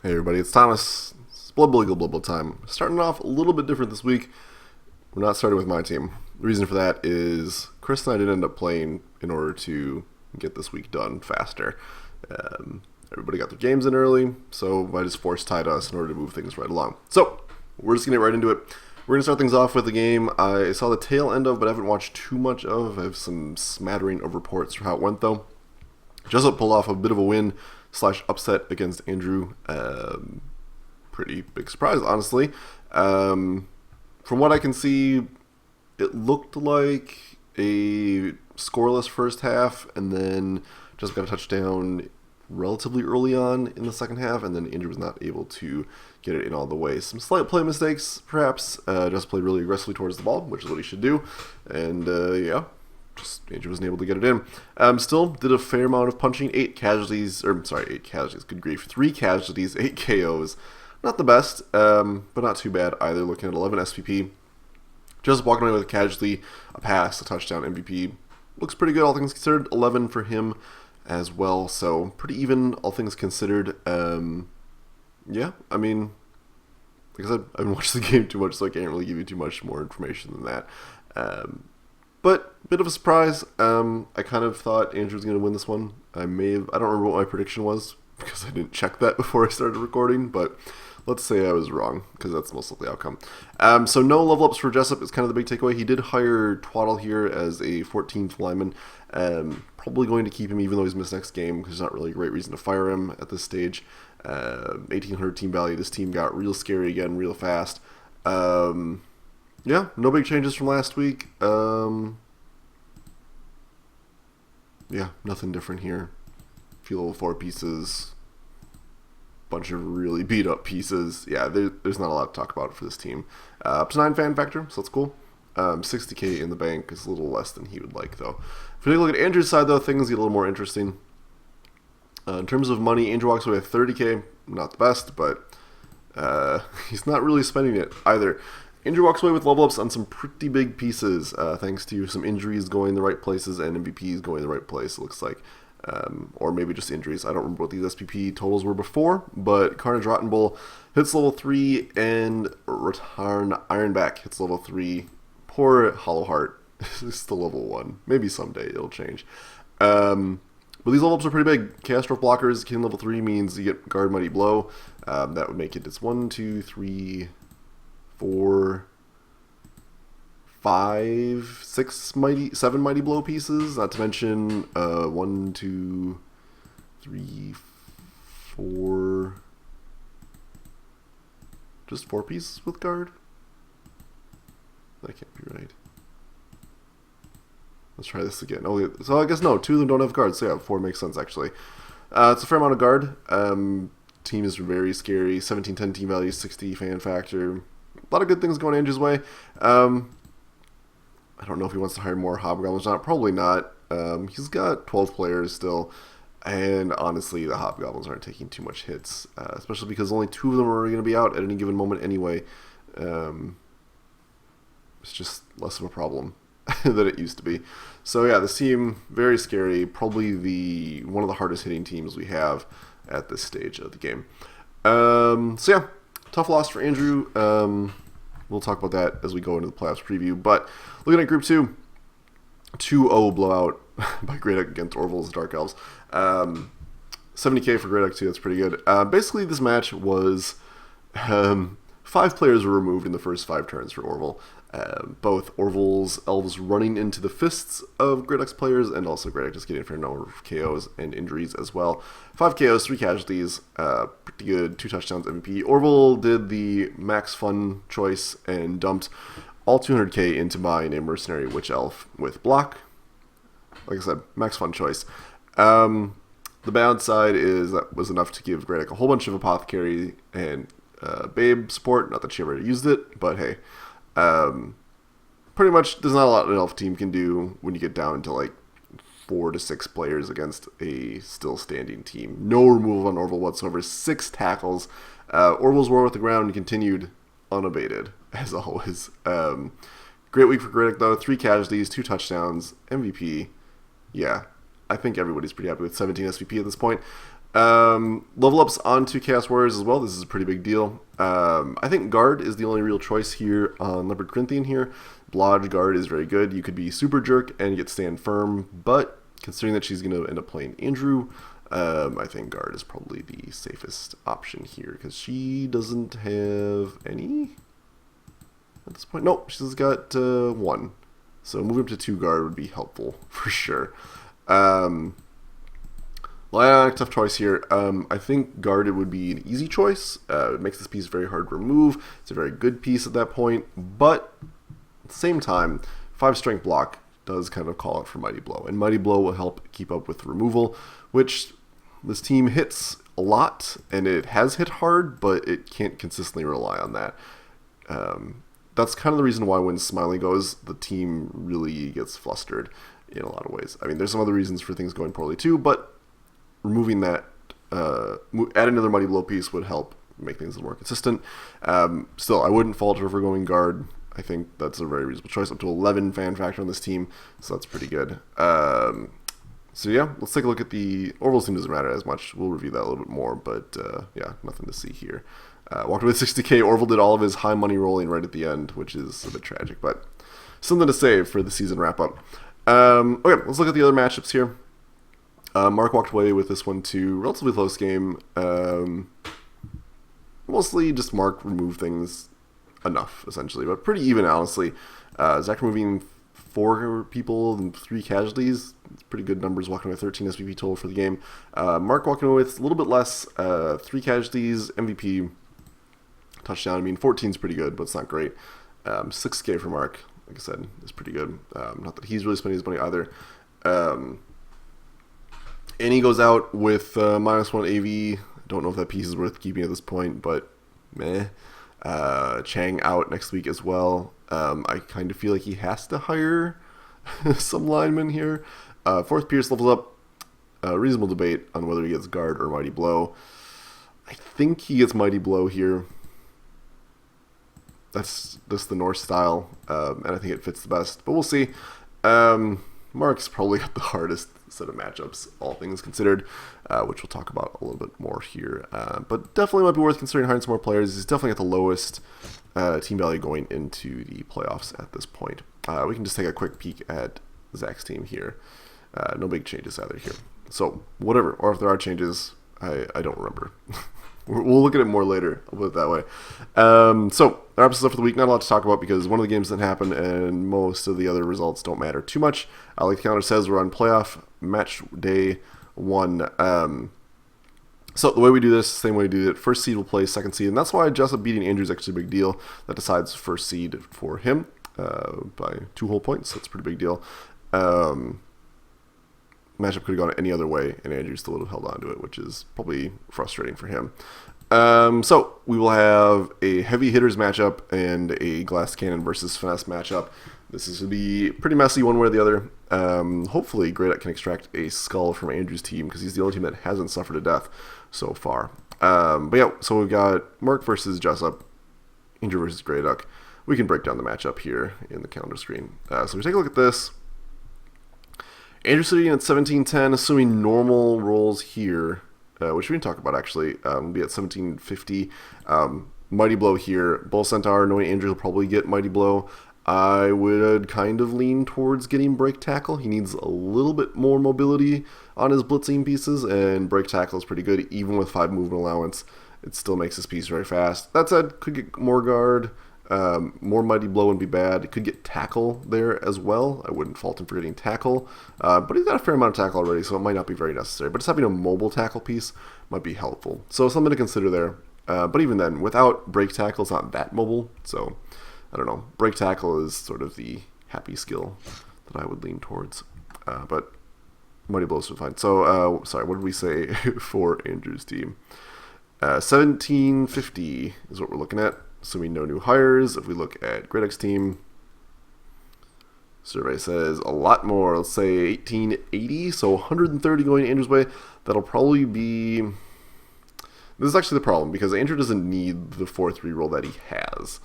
Hey everybody, it's Thomas. It's BBLoBB time. Starting off a little bit different this week. We're not starting with my team. The reason for that is Chris and I did end up playing in order to get this week done faster. Everybody got their games in early, so I just forced tied us in order to move things right along. So, we're just going to get right into it. We're going to start things off with a game I saw the tail end of, but I haven't watched too much of. I have some smattering of reports for how it went, though. Jessup pulled off a bit of a win / upset against Andrew. Pretty big surprise, honestly. From what I can see, it looked like a scoreless first half, and then just got a touchdown relatively early on in the second half, and then Andrew was not able to get it in all the way. Some slight play mistakes, perhaps. Just played really aggressively towards the ball, which is what he should do. And, yeah. Andrew wasn't able to get it in. Still did a fair amount of punching. 8 casualties, good grief. 3 casualties, 8 KOs. Not the best, but not too bad either. Looking at 11 SPP. Just walking away with a casualty, a pass, a touchdown, MVP. Looks pretty good, all things considered. 11 for him as well, so pretty even, all things considered. Yeah, I mean, like I said, I haven't watched the game too much, so I can't really give you too much more information than that. But bit of a surprise. I kind of thought Andrew was going to win this one. I don't remember what my prediction was because I didn't check that before I started recording, but let's say I was wrong because that's most likely the outcome. So no level ups for Jessup is kind of the big takeaway. He did hire Twaddle here as a 14th lineman. Probably going to keep him even though he's missed next game because there's not really a great reason to fire him at this stage. 1800 team value. This team got real scary again real fast. Yeah, no big changes from last week. Yeah, nothing different here. Few level 4 pieces. Bunch of really beat up pieces. Yeah, there's not a lot to talk about for this team. Up to 9 fan factor, so that's cool. 60k in the bank is a little less than he would like, though. If we take a look at Andrew's side, though, things get a little more interesting. In terms of money, Andrew walks away with 30k. Not the best, but he's not really spending it either. Andrew walks away with level ups on some pretty big pieces, thanks to some injuries going the right places and MVPs going the right place, it looks like. Or maybe just injuries. I don't remember what these SPP totals were before, but Carnage Rotten Bull hits level 3, and Return Ironback hits level 3. Poor Hollow Heart is still level 1. Maybe someday it'll change. But these level ups are pretty big. Chaos Dwarf blockers, hitting level 3 means you get Guard Mighty Blow. That would make it's 1, 2, 3... 4, 5, 6 7 mighty blow pieces. Not to mention 1, 2, 3, 4, just 4 pieces with guard. That can't be right. Let's try this again. Oh, so I guess no, 2 of them don't have guards. So yeah, 4 makes sense actually. It's a fair amount of guard. Team is very scary. 1710 team value, 60 fan factor. A lot of good things going Andrew's way. I don't know if he wants to hire more Hobgoblins or not. Probably not. He's got 12 players still. And honestly, the Hobgoblins aren't taking too much hits. Especially because only 2 of them are going to be out at any given moment anyway. It's just less of a problem than it used to be. So yeah, this team, very scary. Probably one of the hardest hitting teams we have at this stage of the game. So yeah, tough loss for Andrew. We'll talk about that as we go into the playoffs preview. But looking at Group 2, 2-0 blowout by Great Duck against Orville's Dark Elves. 70k for Great Duck 2, that's pretty good. Basically, this match was 5 players were removed in the first 5 turns for Orville. Both Orville's Elves running into the fists of Great Duck's players, and also Great Duck just getting a fair number of KOs and injuries as well. 5 KOs, 3 casualties, pretty good, 2 touchdowns MVP. Orville did the max fun choice and dumped all 200k into mine, a mercenary witch elf with block. Like I said, max fun choice. The bad side is that was enough to give Great Duck a whole bunch of apothecary and babe support. Not that she ever used it, but hey. Pretty much there's not a lot an elf team can do when you get down to like 4 to 6 players against a still standing team. No removal on Orville whatsoever. 6 tackles. Orville's war with the ground continued unabated as always. Great week for Great Duck though. 3 casualties, 2 touchdowns, MVP. Yeah, I think everybody's pretty happy with 17 SVP at this point. Level ups onto Chaos Warriors as well. This is a pretty big deal. I think Guard is the only real choice here on Leopard Corinthian here. Blodge Guard is very good. You could be Super Jerk and get Stand Firm, but considering that she's going to end up playing Andrew, I think Guard is probably the safest option here because she doesn't have any at this point. Nope, she's got 1. So moving up to 2 Guard would be helpful for sure. Lionic, tough choice here. I think Guarded would be an easy choice. It makes this piece very hard to remove. It's a very good piece at that point, but at the same time, 5 strength block does kind of call out for Mighty Blow, and Mighty Blow will help keep up with removal, which this team hits a lot, and it has hit hard, but it can't consistently rely on that. That's kind of the reason why when Smiley goes, the team really gets flustered in a lot of ways. I mean, there's some other reasons for things going poorly too, but removing that, add another Mighty Blow piece would help make things a little more consistent. Still, I wouldn't falter for going Guard. I think that's a very reasonable choice. Up to 11 fan factor on this team, so that's pretty good. So yeah, let's take a look at the Orville's team. Doesn't matter as much. We'll review that a little bit more, but yeah, nothing to see here. Walked away with 60k. Orville did all of his high money rolling right at the end, which is a bit tragic, but something to save for the season wrap up. Okay, let's look at the other matchups here. Mark walked away with this one too. Relatively close game. Mostly just Mark removed things enough, essentially, but pretty even, honestly. Zach removing 4 people and 3 casualties. It's pretty good numbers, walking away with 13 SVP total for the game. Mark walking away with a little bit less, 3 casualties, MVP, touchdown. I mean, 14 is pretty good, but it's not great. 6k for Mark, like I said, is pretty good. Not that he's really spending his money either. And he goes out with -1 AV. Don't know if that piece is worth keeping at this point, but meh. Chang out next week as well. I kind of feel like he has to hire some linemen here. 4th Pierce levels up. Reasonable debate on whether he gets Guard or Mighty Blow. I think he gets Mighty Blow here. That's the Norse style, and I think it fits the best, but we'll see. Mark's probably got the hardest set of matchups, all things considered, which we'll talk about a little bit more here. But definitely might be worth considering hiring some more players. He's definitely at the lowest team value going into the playoffs at this point. We can just take a quick peek at Zach's team here. No big changes either here. So whatever, or if there are changes, I don't remember. We'll look at it more later. I'll put it that way. So, that wraps us up for the week. Not a lot to talk about because one of the games didn't happen and most of the other results don't matter too much. Like the calendar says, we're on playoff match day 1. So, the way we do this, same way we do it. First seed will play second seed, and that's why Jessup beating Andrew is actually a big deal. That decides first seed for him by 2 whole points. That's a pretty big deal. Matchup could have gone any other way, and Andrew still would have held on to it, which is probably frustrating for him. So we will have a heavy hitters matchup and a glass cannon versus finesse matchup. This is going to be pretty messy one way or the other. Hopefully, Great can extract a skull from Andrew's team because he's the only team that hasn't suffered a death so far. But yeah, so we've got Mark versus Jessup, Andrew versus Grey Duck. We can break down the matchup here in the calendar screen. So we take a look at this. Andrew sitting at 1710, assuming normal rolls here, which we can talk about actually, will be at 1750. Mighty Blow here. Bull Centaur, knowing Andrew will probably get Mighty Blow. I would kind of lean towards getting Break Tackle. He needs a little bit more mobility on his blitzing pieces, and Break Tackle is pretty good. Even with 5 movement allowance, it still makes his piece very fast. That said, could get more Guard. More Mighty Blow wouldn't be bad. It could get Tackle there as well. I wouldn't fault him for getting Tackle. But he's got a fair amount of Tackle already, so it might not be very necessary. But just having a mobile Tackle piece might be helpful. So something to consider there. But even then, without Break Tackle, it's not that mobile. So, I don't know. Break Tackle is sort of the happy skill that I would lean towards. But Mighty Blow is fine. So, sorry, what did we say for Andrew's team? 1750 is what we're looking at. Assuming no new hires. If we look at Gridx team, survey says a lot more. Let's say 1880, so 130 going Andrew's way. That'll probably be... This is actually the problem, because Andrew doesn't need the 4th reroll that he has.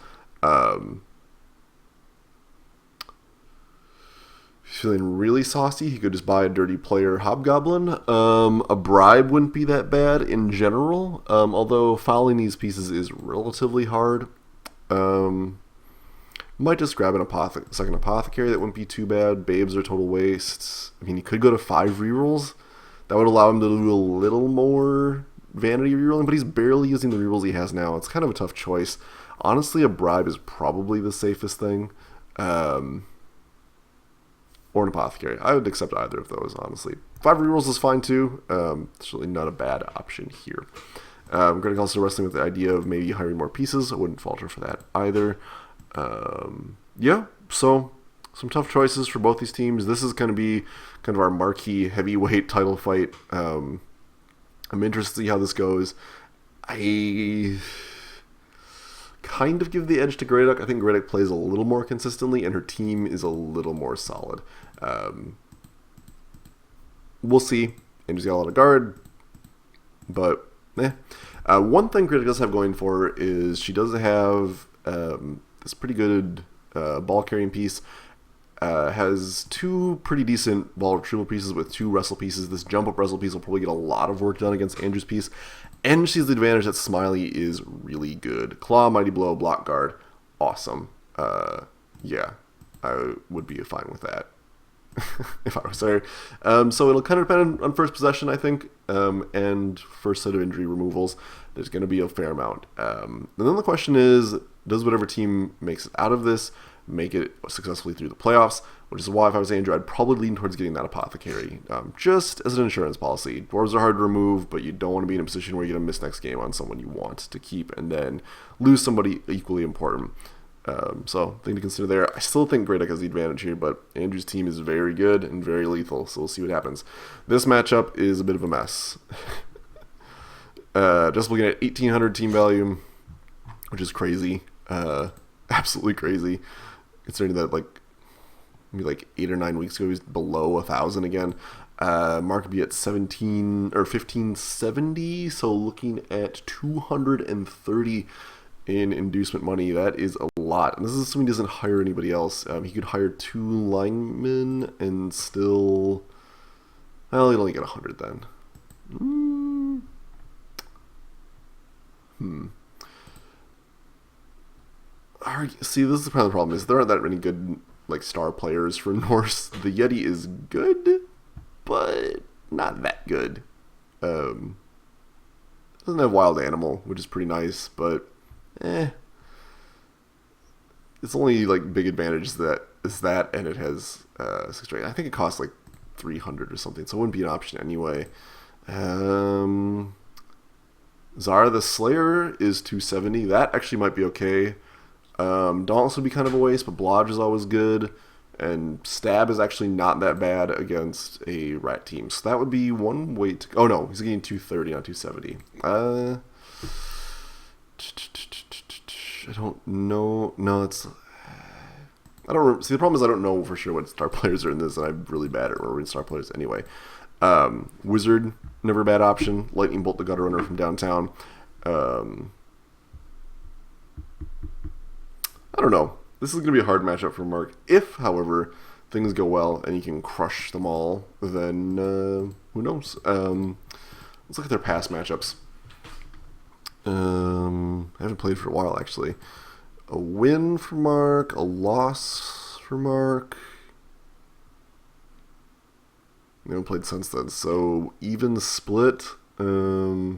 He's feeling really saucy. He could just buy a dirty player hobgoblin. A bribe wouldn't be that bad in general, although fouling these pieces is relatively hard. Might just grab an second apothecary. That wouldn't be too bad. Babes are total wastes. I mean, he could go to 5 rerolls. That would allow him to do a little more vanity rerolling, but he's barely using the rerolls he has now. It's kind of a tough choice. Honestly, a bribe is probably the safest thing. Or an apothecary. I would accept either of those, honestly. 5 rerolls is fine too. It's really not a bad option here. I'm going to also wrestling with the idea of maybe hiring more pieces. I wouldn't falter for that either. Yeah, so some tough choices for both these teams. This is going to be kind of our marquee heavyweight title fight. I'm interested to see how this goes. I kind of give the edge to Greyduck. I think Greyduck plays a little more consistently, and her team is a little more solid. We'll see. Andrew's got a lot of guard, but one thing Greyduck does have going for her is she does have this pretty good ball carrying piece. Has 2 pretty decent ball retrieval pieces with 2 wrestle pieces. This jump up wrestle piece will probably get a lot of work done against Andrew's piece. And she has the advantage that Smiley is really good. Claw, Mighty Blow, Block Guard, awesome. Yeah, I would be fine with that if I was her. So it'll kind of depend on first possession, I think, and first set of injury removals. There's going to be a fair amount. And then the question is, does whatever team makes it out of this make it successfully through the playoffs? Which is why if I was Andrew, I'd probably lean towards getting that apothecary, just as an insurance policy. Dwarves are hard to remove, but you don't want to be in a position where you're going to miss next game on someone you want to keep and then lose somebody equally important. So thing to consider there. I still think Greyduck has the advantage here, but Andrew's team is very good and very lethal, so we'll see what happens. This matchup is a bit of a mess. Just looking at 1,800 team value, which is crazy. Absolutely crazy. Considering that maybe 8 or 9 weeks ago he was below 1,000 again. Mark would be at 17 or 1,570, so looking at 230 in inducement money. That is a lot, and this is assuming he doesn't hire anybody else. He could hire 2 linemen and still, well, he'd only get 100 then. See, this is kind of the problem, is there aren't that many good star players for Norse. The Yeti is good, but not that good. Doesn't have Wild Animal, which is pretty nice, but it's only big advantage that is that, and it has 6 rate. I think it costs 300 or something, so it wouldn't be an option anyway. Zara the Slayer is 270. That actually might be okay. Dauntless would be kind of a waste, but Blodge is always good, and Stab is actually not that bad against a rat team. So that would be one way to... Oh no, he's getting 230 on 270. I don't know. No, it's... I don't... See, the problem is I don't know for sure what star players are in this, and I'm really bad at remembering star players anyway. Wizard, never a bad option. Lightning Bolt, the Gutter Runner from downtown. I don't know. This is going to be a hard matchup for Mark. If, however, things go well and he can crush them all, then who knows? Let's look at their past matchups. I haven't played for a while, actually. A win for Mark, a loss for Mark. We haven't played since then, so even split. Yeah,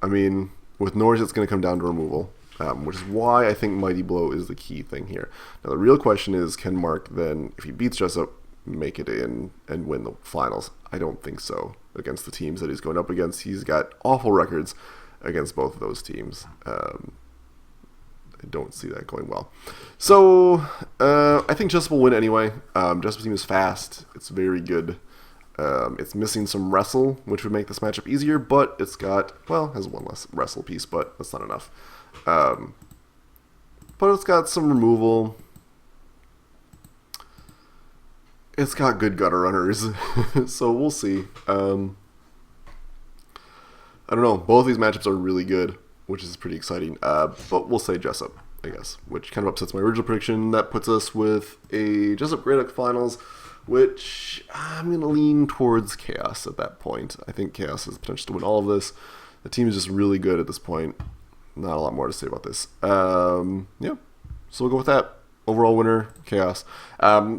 I mean, with Norse, it's going to come down to removal. Which is why I think Mighty Blow is the key thing here. Now, the real question is, can Mark then, if he beats Jessup, make it in and win the finals? I don't think so against the teams that he's going up against. He's got awful records against both of those teams. I don't see that going well. So, I think Jessup will win anyway. Jessup's team is fast. It's very good. It's missing some wrestle, which would make this matchup easier, but it's got, well, has one less wrestle piece, but that's not enough. But it's got some removal. It's got good gutter runners, so we'll see. I don't know. Both these matchups are really good, which is pretty exciting. But we'll say Jessup. I guess, which kind of upsets my original prediction. That puts us with a Jessup Grey Duck finals, which I'm going to lean towards Chaos at that point. I think Chaos has the potential to win all of this. The team is just really good at this point. Not a lot more to say about this. Yeah, so we'll go with that. Overall winner, Chaos.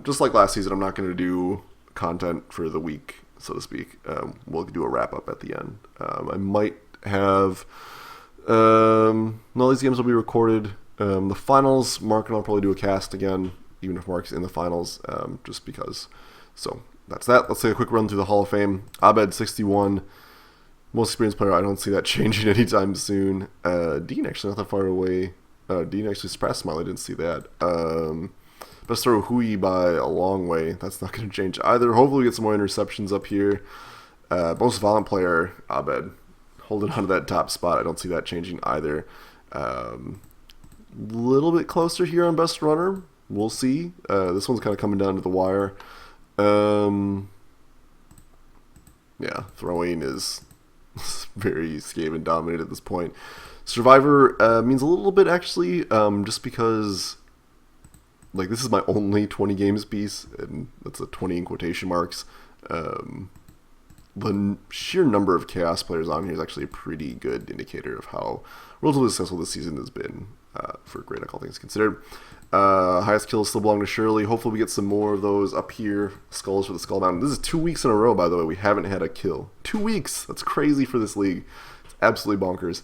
Just like last season, I'm not going to do content for the week, so to speak. We'll do a wrap-up at the end. I might have... all these games will be recorded. The finals, Mark and I'll probably do a cast again, even if Mark's in the finals, just because. So that's that. Let's take a quick run through the Hall of Fame. Abed, 61. Most experienced player. I don't see that changing anytime soon. Dean, actually, not that far away. Dean actually surpassed Smiley. I didn't see that. Best throw Hui by a long way. That's not going to change either. Hopefully we get some more interceptions up here. Most violent player, Abed, holding on to that top spot. I don't see that changing either. Little bit closer here on best runner. We'll see. This one's kind of coming down to the wire. Yeah, throwing is very Skaven dominated at this point. Survivor means a little bit actually, just because like this is my only 20 games piece, and that's a 20 in quotation marks. The sheer number of Chaos players on here is actually a pretty good indicator of how relatively successful this season has been for Grey Duck, all things considered. Highest kills still belong to Shirley. Hopefully we get some more of those up here. Skulls for the Skull Mountain. This is 2 weeks in a row, by the way. We haven't had a kill. 2 weeks! That's crazy for this league. It's absolutely bonkers.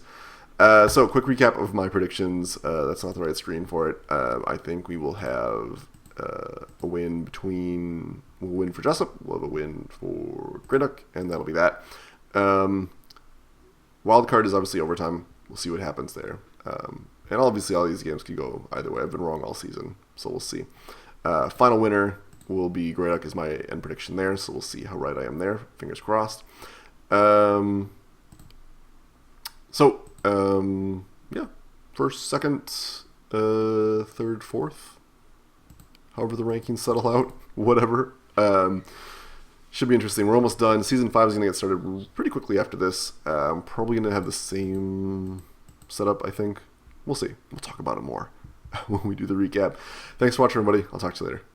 So, quick recap of my predictions. That's not the right screen for it. I think we will have a win between... We'll win for Jessup. We'll have a win for Grey Duck, and that'll be that. Wild card is obviously overtime. We'll see what happens there. And obviously all these games could go either way. I've been wrong all season, so we'll see. Final winner will be Grey Duck is my end prediction there, so we'll see how right I am there. Fingers crossed. Yeah. First, second, third, fourth. However the rankings settle out. Whatever. Should be interesting. We're almost done. Season 5 is going to get started pretty quickly after this. I'm probably going to have the same setup, I think. We'll see. We'll talk about it more when we do the recap. Thanks for watching, everybody. I'll talk to you later.